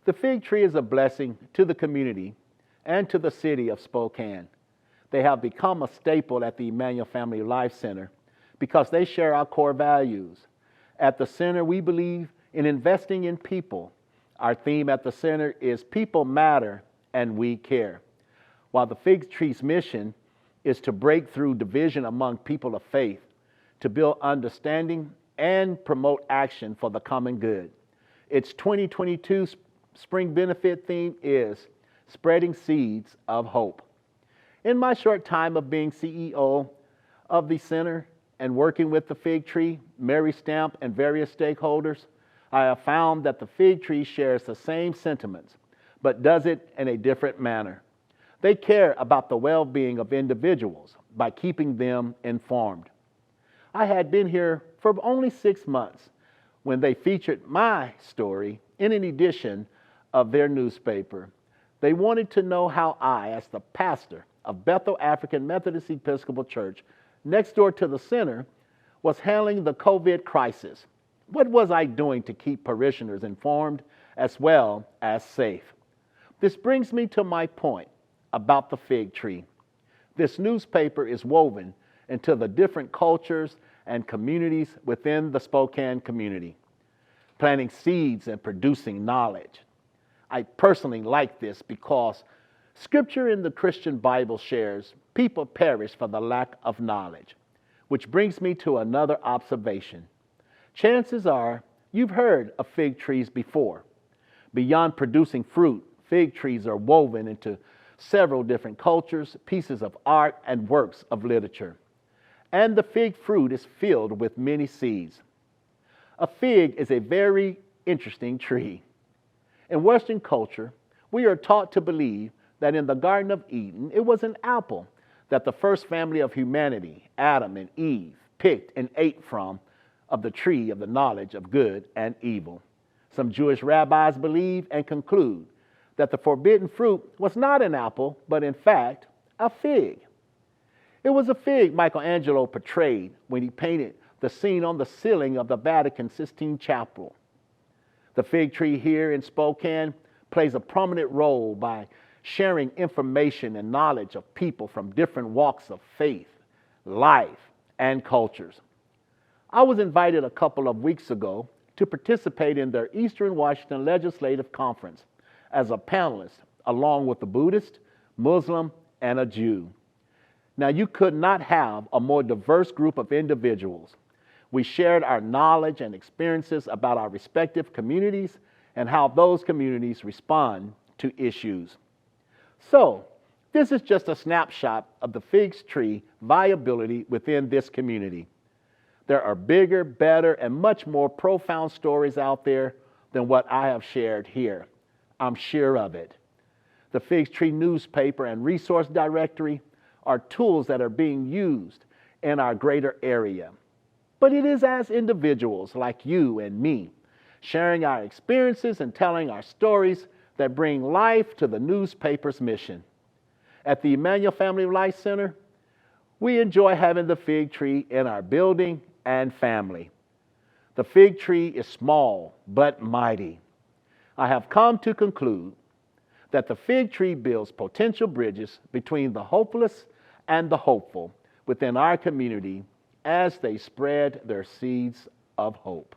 The fig tree is a blessing to the community and to the city of Spokane. They have become a staple at the Emmanuel Family Life Center because they share our core values. At the center, we believe in investing in people. Our theme at the center is People Matter and We Care. While the fig tree's mission is to break through division among people of faith, to build understanding and promote action for the common good. Its 2022 spring benefit theme is Spreading Seeds of Hope. In my short time of being CEO of the center and working with the fig tree, Mary Stamp, and various stakeholders, I have found that the fig tree shares the same sentiments, but does it in a different manner. They care about the well-being of individuals by keeping them informed. I had been here for only 6 months when they featured my story in an edition of their newspaper. They wanted to know how I, as the pastor of Bethel African Methodist Episcopal Church, next door to the center, was handling the COVID crisis. What was I doing to keep parishioners informed as well as safe? This brings me to my point about the fig tree. This newspaper is woven into the different cultures and communities within the Spokane community, planting seeds and producing knowledge. I personally like this because Scripture in the Christian Bible shares people perish for the lack of knowledge, which brings me to another observation. Chances are you've heard of fig trees before. Beyond producing fruit, fig trees are woven into several different cultures, pieces of art, and works of literature. And the fig fruit is filled with many seeds. A fig is a very interesting tree. In Western culture, we are taught to believe that in the Garden of Eden, it was an apple that the first family of humanity, Adam and Eve, picked and ate from of the tree of the knowledge of good and evil. Some Jewish rabbis believe and conclude that the forbidden fruit was not an apple, but in fact, a fig. It was a fig Michelangelo portrayed when he painted the scene on the ceiling of the Vatican Sistine Chapel. The fig tree here in Spokane plays a prominent role by sharing information and knowledge of people from different walks of faith, life, and cultures. I was invited a couple of weeks ago to participate in their Eastern Washington Legislative Conference as a panelist, along with a Buddhist, Muslim, and a Jew. Now, you could not have a more diverse group of individuals. We shared our knowledge and experiences about our respective communities and how those communities respond to issues. So, this is just a snapshot of the fig tree viability within this community. There are bigger, better, and much more profound stories out there than what I have shared here. I'm sure of it. The Fig Tree newspaper and resource directory are tools that are being used in our greater area. But it is as individuals like you and me, sharing our experiences and telling our stories that bring life to the newspaper's mission. At the Emmanuel Family Life Center, we enjoy having the fig tree in our building and family. The fig tree is small but mighty. I have come to conclude that the fig tree builds potential bridges between the hopeless and the hopeful within our community as they spread their seeds of hope.